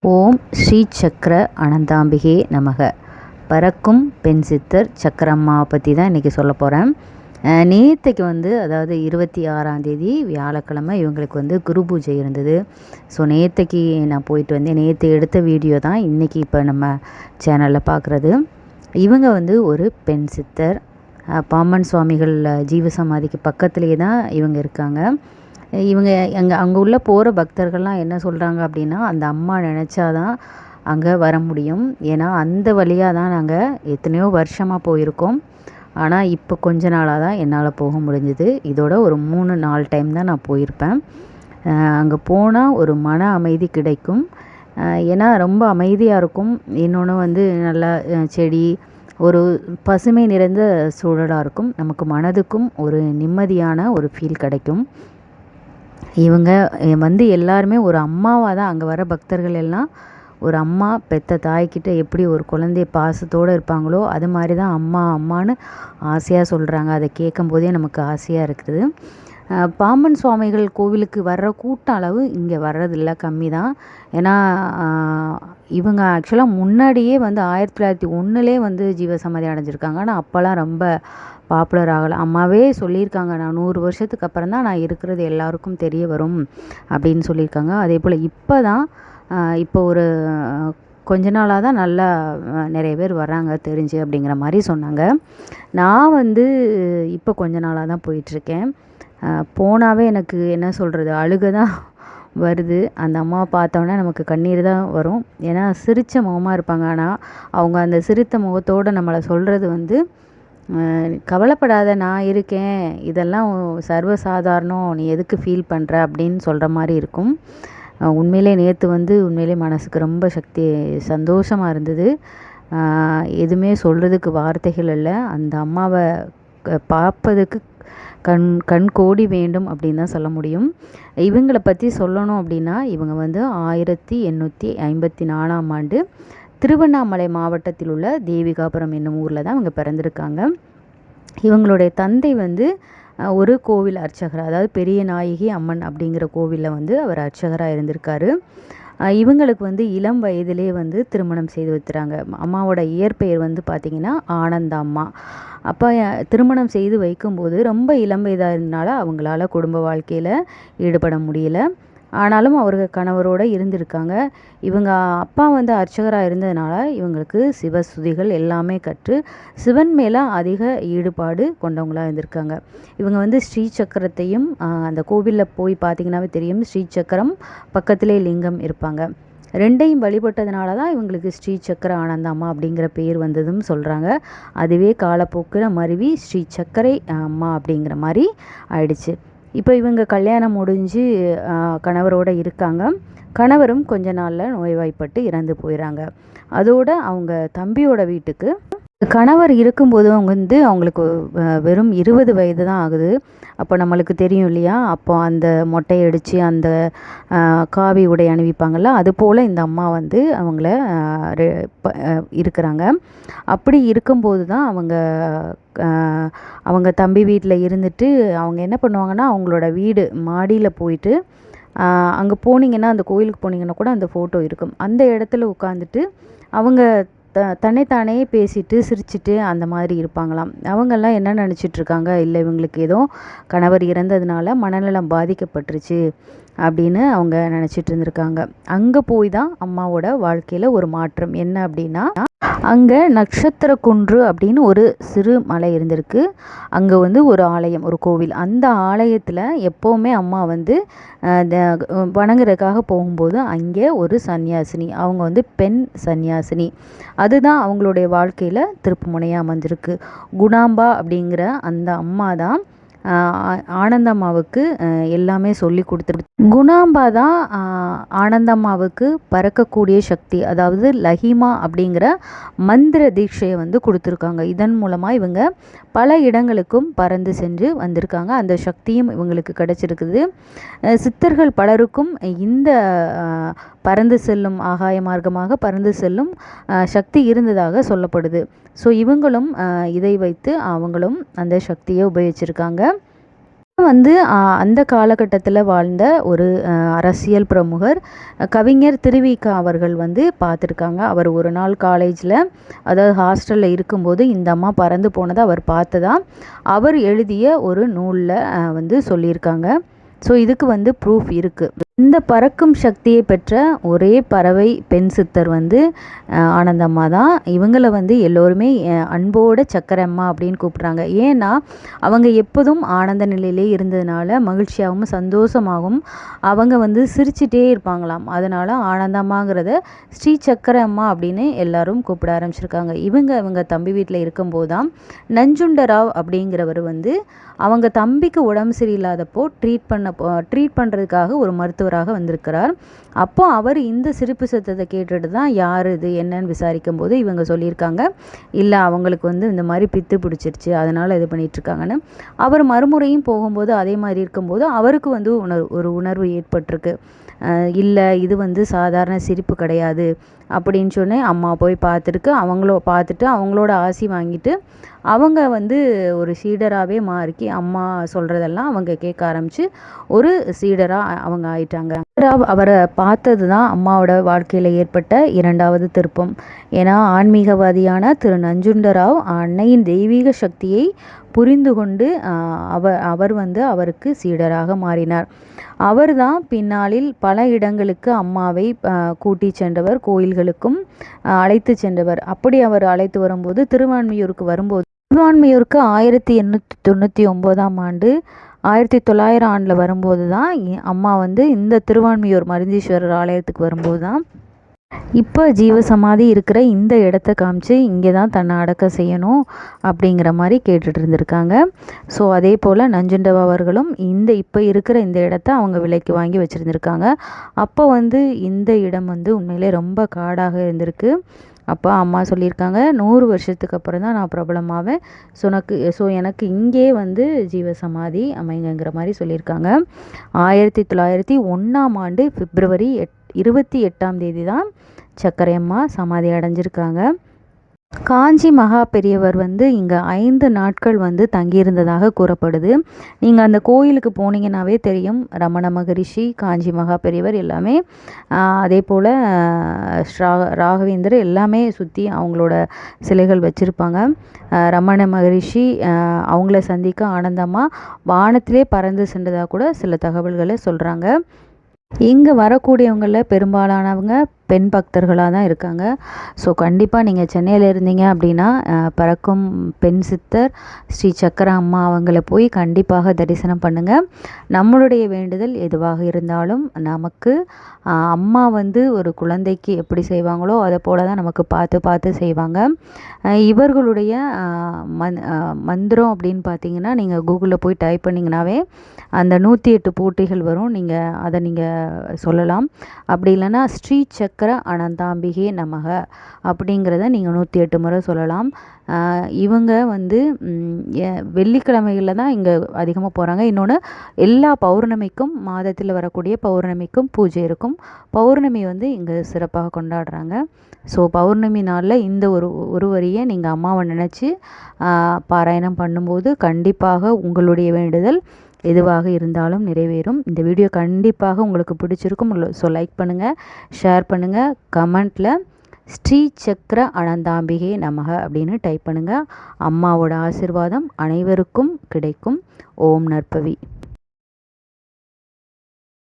ஓம் ஸ்ரீ சக்கர அனந்தாம்பிகே நமக. பறக்கும் பெண் சித்தர் சக்கரம்மாவை பற்றி தான் இன்றைக்கி சொல்ல போகிறேன். நேற்றுக்கு அதாவது 26ஆம் தேதி வியாழக்கிழமை இவங்களுக்கு குரு பூஜை இருந்தது. ஸோ நேற்றுக்கு நான் போயிட்டு வந்தேன். நேற்று எடுத்த வீடியோ தான் இன்றைக்கி இப்போ நம்ம சேனலில் பார்க்குறது. இவங்க ஒரு பெண் சித்தர். பாம்பன் சுவாமிகள் ஜீவசமாதிக்கு பக்கத்துலேயே தான் இவங்க இருக்காங்க. இவங்க அங்கே உள்ள போகிற பக்தர்கள்லாம் என்ன சொல்கிறாங்க அப்படின்னா, அந்த அம்மா நினச்சாதான் அங்கே வர முடியும். ஏன்னா அந்த வழியாக தான் நாங்கள் எத்தனையோ வருஷமாக போயிருக்கோம். ஆனால் இப்போ கொஞ்ச நாளாக தான் என்னால் போக முடிஞ்சுது. இதோட ஒரு 3-4 டைம் தான் நான் போயிருப்பேன். அங்கே போனால் ஒரு மன அமைதி கிடைக்கும். ஏன்னா ரொம்ப அமைதியாக இருக்கும். இன்னொன்று நல்லா செடி, ஒரு பசுமை நிறைந்த சூழலாக இருக்கும். நமக்கு மனதுக்கும் ஒரு நிம்மதியான ஒரு ஃபீல் கிடைக்கும். இவங்க எல்லாருமே ஒரு அம்மாவாக தான் அங்கே வர பக்தர்கள் எல்லாம் ஒரு அம்மா பெத்த தாய்கிட்ட எப்படி ஒரு குழந்தைய பாசத்தோடு இருப்பாங்களோ அது மாதிரி தான் அம்மா அம்மான்னு ஆசையாக சொல்கிறாங்க. அதை கேட்கும் போதே நமக்கு ஆசையாக இருக்குது. பாம்பன் சுவாமிகள் கோவிலுக்கு வர்ற கூட்ட அளவு இங்கே வர்றதில்ல, கம்மி தான். ஏன்னா இவங்க ஆக்சுவலாக முன்னாடியே 1901 ஜீவசமாதி அடைஞ்சிருக்காங்க. ஆனால் அப்போல்லாம் ரொம்ப பாப்புலர் ஆகலை. அம்மாவே சொல்லியிருக்காங்க, நான் 100 வருஷத்துக்கு அப்புறம் தான் நான் இருக்கிறது எல்லாருக்கும் தெரிய வரும் அப்படின்னு சொல்லியிருக்காங்க. அதே போல் இப்போ ஒரு கொஞ்ச நாளாக தான் நல்லா நிறைய பேர் வராங்க தெரிஞ்சு அப்படிங்கிற மாதிரி சொன்னாங்க. நான் இப்போ கொஞ்ச நாளாக தான் போயிட்டுருக்கேன். போனாவே எனக்கு என்ன சொல்கிறது, அழுகை தான் வருது. அந்த அம்மாவை பார்த்தோன்னே நமக்கு கண்ணீர் தான் வரும். ஏன்னா சிரித்த முகமாக இருப்பாங்க. ஆனால் அவங்க அந்த சிரித்த முகத்தோடு நம்மளை சொல்கிறது கவலைப்படாத, நான் இருக்கேன், இதெல்லாம் சர்வசாதாரணம், நீ எதுக்கு ஃபீல் பண்ணுற அப்படின்னு சொல்கிற மாதிரி இருக்கும். உண்மையிலே நேற்று உண்மையிலே மனசுக்கு ரொம்ப சந்தோஷமாக இருந்தது. எதுவுமே சொல்கிறதுக்கு வார்த்தைகள் இல்லை. அந்த அம்மாவை பார்ப்பதுக்கு கண் கோடி வேண்டும் அப்படின்னு தான் சொல்ல முடியும். இவங்களை பற்றி சொல்லணும் அப்படின்னா, இவங்க 1854ஆம் ஆண்டு திருவண்ணாமலை மாவட்டத்தில் உள்ள தேவிகாபுரம் என்னும் ஊரில் தான் இவங்க பிறந்திருக்காங்க. இவங்களுடைய தந்தை ஒரு கோவில் அர்ச்சகர், அதாவது பெரிய நாயகி அம்மன் அப்படிங்கிற கோவிலில் அவர் அர்ச்சகராக இருந்திருக்காரு. இவங்களுக்கு இளம் வயதிலே திருமணம் செய்து வைக்கிறாங்க. அம்மாவோட இயற்பெயர் பார்த்திங்கன்னா ஆனந்தாம்மா. அப்போ திருமணம் செய்து வைக்கும்போது ரொம்ப இளம் வயதாக இருந்தனால அவங்களால குடும்ப வாழ்க்கையில் ஈடுபட முடியல. ஆனாலும் அவர்கள் கணவரோடு இருந்திருக்காங்க. இவங்க அப்பா அர்ச்சகராக இருந்ததுனால இவங்களுக்கு சிவஸ்துதிகள் எல்லாமே கற்று சிவன் மேலே அதிக ஈடுபாடு கொண்டவங்களாக இருந்திருக்காங்க. இவங்க ஸ்ரீ சக்கரத்தையும் அந்த கோவிலில் போய் பார்த்திங்கனாவே தெரியும், ஸ்ரீ சக்கரம் பக்கத்திலே லிங்கம் இருப்பாங்க. ரெண்டையும் வழிபட்டதுனால தான் இவங்களுக்கு ஸ்ரீ சக்கர ஆனந்தம்மா அப்படிங்கிற பேர் வந்ததும் சொல்கிறாங்க. அதுவே காலப்போக்கில் மருவி ஸ்ரீ சக்கரை அம்மா அப்படிங்கிற மாதிரி ஆயிடுச்சு. இப்போ இவங்க கல்யாணம் முடிஞ்சு கணவரோடு இருக்காங்க. கணவரும் கொஞ்ச நாளில் நோய்வாய்ப்பட்டு இறந்து போயிடறாங்க. அதோடு அவங்க தம்பியோட வீட்டுக்கு கணவர் இருக்கும்போது அவங்களுக்கு வெறும் 20 வயது தான் ஆகுது. அப்போ நம்மளுக்கு தெரியும் இல்லையா, அப்போ அந்த மொட்டை அடித்து அந்த காவி உடை அணிவிப்பாங்கள்ல, அது போல் இந்த அம்மா அவங்கள இருக்கிறாங்க. அப்படி இருக்கும்போது தான் அவங்க தம்பி வீட்டில் இருந்துட்டு அவங்க என்ன பண்ணுவாங்கன்னா, அவங்களோட வீடு மாடியில் போயிட்டு அங்கே போனீங்கன்னா, அந்த கோயிலுக்கு போனீங்கன்னா கூட அந்த ஃபோட்டோ இருக்கும். அந்த இடத்துல உட்காந்துட்டு அவங்க தன்னைத்தானே பேசிட்டு சிரிச்சிட்டு அந்த மாதிரி இருப்பாங்களாம். அவங்கெல்லாம் என்ன நினச்சிட்ருக்காங்க, இல்லை இவங்களுக்கு ஏதோ கணவர் இறந்ததுனால மனநலம் பாதிக்கப்பட்டுருச்சு அப்படின்னு அவங்க நினச்சிட்டு இருந்திருக்காங்க. அங்கே போய் தான் அம்மாவோட வாழ்க்கையில் ஒரு மாற்றம் என்ன அப்படின்னா, அங்கே நட்சத்திர குன்று அப்படின்னு ஒரு சிறு மலை இருந்திருக்கு. அங்கே ஒரு ஆலயம், ஒரு கோவில். அந்த ஆலயத்தில் எப்போவுமே அம்மா வணங்குறதுக்காக போகும்போது அங்கே ஒரு சன்னியாசினி, அவங்க பெண் சன்னியாசினி, அதுதான் அவங்களுடைய வாழ்க்கையில் திருப்பு முனையாக அமைஞ்சிருக்கு. குணாம்பா அப்படிங்கிற அந்த அம்மா தான் ஆனந்தம்மாவுக்கு எல்லாமே சொல்லி கொடுத்துருக்கு. குணாம்பா தான் ஆனந்தம்மாவுக்கு பறக்கக்கூடிய சக்தி, அதாவது லஹிமா அப்படிங்கிற மந்திர தீட்சையை கொடுத்துருக்காங்க. இதன் மூலமாக இவங்க பல இடங்களுக்கும் பறந்து சென்று வந்திருக்காங்க. அந்த சக்தியும் இவங்களுக்கு கிடைச்சிருக்குது. சித்தர்கள் பலருக்கும் இந்த பறந்து செல்லும் ஆகாய மார்க்கமாக பறந்து செல்லும் சக்தி இருந்ததாக சொல்லப்படுது. ஸோ இவங்களும் இதை வைத்து அவங்களும் அந்த சக்தியை உபயோகிச்சிருக்காங்க. வந்து அந்த காலகட்டத்தில் வாழ்ந்த ஒரு அரசியல் பிரமுகர் கவிஞர் திருவிக அவர்கள் வந்து பார்த்துருக்காங்க. அவர் ஒரு நாள் காலேஜில், அதாவது ஹாஸ்டலில் இருக்கும்போது இந்த அம்மா பறந்து போனதை அவர் பார்த்ததா அவர் எழுதிய ஒரு நூலில் வந்து சொல்லியிருக்காங்க. ஸோ இதுக்கு வந்து ப்ரூஃப் இருக்குது. இந்த பறக்கும் சக்தியை பெற்ற ஒரே பறவை பெண் சித்தர் வந்து ஆனந்தம்மா தான். இவங்களை வந்து எல்லோருமே அன்போட சக்கரம்மா அப்படின்னு கூப்பிட்றாங்க. ஏன்னா அவங்க எப்போதும் ஆனந்த நிலையிலே இருந்ததுனால மகிழ்ச்சியாகவும் சந்தோஷமாகவும் அவங்க வந்து சிரிச்சிட்டே இருப்பாங்களாம். அதனால் ஆனந்தம்மாங்கிறத ஸ்ரீ சக்கர அம்மா அப்படின்னு எல்லாரும் கூப்பிட ஆரம்பிச்சிருக்காங்க. இவங்க தம்பி வீட்டில் இருக்கும்போது தான் நஞ்சுண்டராவ் அப்படிங்கிறவர் வந்து அவங்க தம்பிக்கு உடம்பு சரியில்லாதப்போ ட்ரீட் பண்ணுறதுக்காக ஒரு மருத்துவராக வந்திருக்கிறார். அப்போ அவர் இந்த சிரிப்பு சத்தத்தை கேட்டுட்டு தான் யார் இது என்னன்னு விசாரிக்கும் போது இவங்க சொல்லியிருக்காங்க, இல்லை அவங்களுக்கு வந்து இந்த மாதிரி பித்து பிடிச்சிருச்சு, அதனால் இது பண்ணிகிட்ருக்காங்கன்னு. அவர் மறுமுறையும் போகும்போது அதே மாதிரி இருக்கும்போது அவருக்கு வந்து ஒரு உணர்வு ஏற்பட்டிருக்கு. இல்லை இது வந்து சாதாரண சிரிப்பு கிடையாது அப்படின்னு சொன்னேன். அம்மா போய் பார்த்துட்டு அவங்களோட ஆசி வாங்கிட்டு அவங்க வந்து ஒரு சீடராகவே மாறி அம்மா சொல்கிறதெல்லாம் அவங்க கேட்க ஆரம்பித்து ஒரு சீடராக அவங்க ஆயிட்டாங்க. அவரை பார்த்தது தான் அம்மாவோட வாழ்க்கையில் ஏற்பட்ட இரண்டாவது திருப்பம். ஏன்னா ஆன்மீகவாதியான திரு நஞ்சுண்டராவ் அன்னையின் தெய்வீக சக்தியை புரிந்து கொண்டு அவர் வந்து அவருக்கு சீடராக மாறினார். அவர் தான் பின்னாளில் பல இடங்களுக்கு அம்மாவை கூட்டி சென்றவர், கோயில்களுக்கும் அழைத்து சென்றவர். அப்படி அவர் அழைத்து வரும்போது திருவான்மியூருக்கு 1899ஆம் ஆண்டு 1900 ஆண்டில் வரும்போது தான் அம்மா வந்து இந்த திருவான்மியூர் மருந்தீஸ்வரர் ஆலயத்துக்கு வரும்போது தான் இப்போ ஜீவசமாதி இருக்கிற இந்த இடத்த காமிச்சு இங்கே தான் தன்னை அடக்கம் செய்யணும் அப்படிங்கிற மாதிரி கேட்டுட்டு இருந்திருக்காங்க. ஸோ அதே போல் நஞ்சுண்டவா அவர்களும் இப்போ இருக்கிற இந்த இடத்த அவங்க விலைக்கு வாங்கி வச்சுருந்துருக்காங்க. அப்போ வந்து இந்த இடம் வந்து உண்மையிலே ரொம்ப காடாக இருந்திருக்கு. அப்போ அம்மா சொல்லியிருக்காங்க, 100 வருஷத்துக்கு அப்புறம் தான் நான் பிரபலமாவேன். ஸோ எனக்கு இங்கே வந்து ஜீவசமாதி அமைங்கங்கிற மாதிரி சொல்லியிருக்காங்க. 1901ஆம் ஆண்டு பிப்ரவரி 28ஆம் தேதி தான் சக்கரையம்மா சமாதி அடைஞ்சிருக்காங்க. காஞ்சி மகா பெரியவர் வந்து இங்கே 5 நாட்கள் வந்து தங்கியிருந்ததாக கூறப்படுது. நீங்கள் அந்த கோயிலுக்கு போனீங்கன்னாவே தெரியும், ரமண மகரிஷி, காஞ்சி மகா பெரியவர் எல்லாமே, அதே போல் ராகவேந்தர் எல்லாமே சுற்றி அவங்களோட சிலைகள் வச்சுருப்பாங்க. ரமண மகரிஷி அவங்கள சந்திக்க ஆனந்தம்மா வானத்திலே பறந்து சென்றதாக கூட சில தகவல்களை சொல்கிறாங்க. இங்கே வரக்கூடியவங்களில் பெரும்பாலானவங்க பெண் பக்தர்களாக தான் இருக்காங்க. ஸோ கண்டிப்பாக நீங்கள் சென்னையில் இருந்தீங்க அப்படின்னா பறக்கும் பெண் சித்தர் ஸ்ரீ சக்கர அம்மா அவங்கள போய் கண்டிப்பாக தரிசனம் பண்ணுங்கள். நம்மளுடைய வேண்டுதல் எதுவாக இருந்தாலும் நமக்கு அம்மா வந்து ஒரு குழந்தைக்கு எப்படி செய்வாங்களோ அதை போல தான் நமக்கு பார்த்து செய்வாங்க. இவர்களுடைய மந்திரம் அப்படின்னு பார்த்தீங்கன்னா நீங்கள் கூகுளில் போய் டைப் பண்ணிங்கனாவே அந்த 108 போட்டிகள் வரும். அதை நீங்கள் சொல்லலாம். அப்படி இல்லைன்னா ஸ்ரீ சக்கர அனந்தாம்பிகே நமக அப்படிங்கிறத நீங்கள் 108 முறை சொல்லலாம். இவங்க வந்து வெள்ளிக்கிழமைகளில் தான் இங்கே அதிகமாக போகிறாங்க. இன்னொன்று, எல்லா பௌர்ணமிக்கும், மாதத்தில் வரக்கூடிய பௌர்ணமிக்கும் பூஜை இருக்கும். பௌர்ணமி வந்து இங்கே சிறப்பாக கொண்டாடுறாங்க. ஸோ பௌர்ணமி நாளில் இந்த ஒரு வரியை நீங்கள் அம்மாவை நினச்சி பாராயணம் பண்ணும்போது கண்டிப்பாக உங்களுடைய வேண்டுதல் எதுவாக இருந்தாலும் நிறைவேறும். இந்த வீடியோ கண்டிப்பாக உங்களுக்கு பிடிச்சிருக்கும். ஸோ லைக் பண்ணுங்கள், ஷேர் பண்ணுங்கள், கமெண்ட்டில் ஸ்ரீ சக்கர அனந்தாம்பிகே நமக அப்படின்னு டைப் பண்ணுங்கள். அம்மாவோட ஆசிர்வாதம் அனைவருக்கும் கிடைக்கும். ஓம் நற்பவி.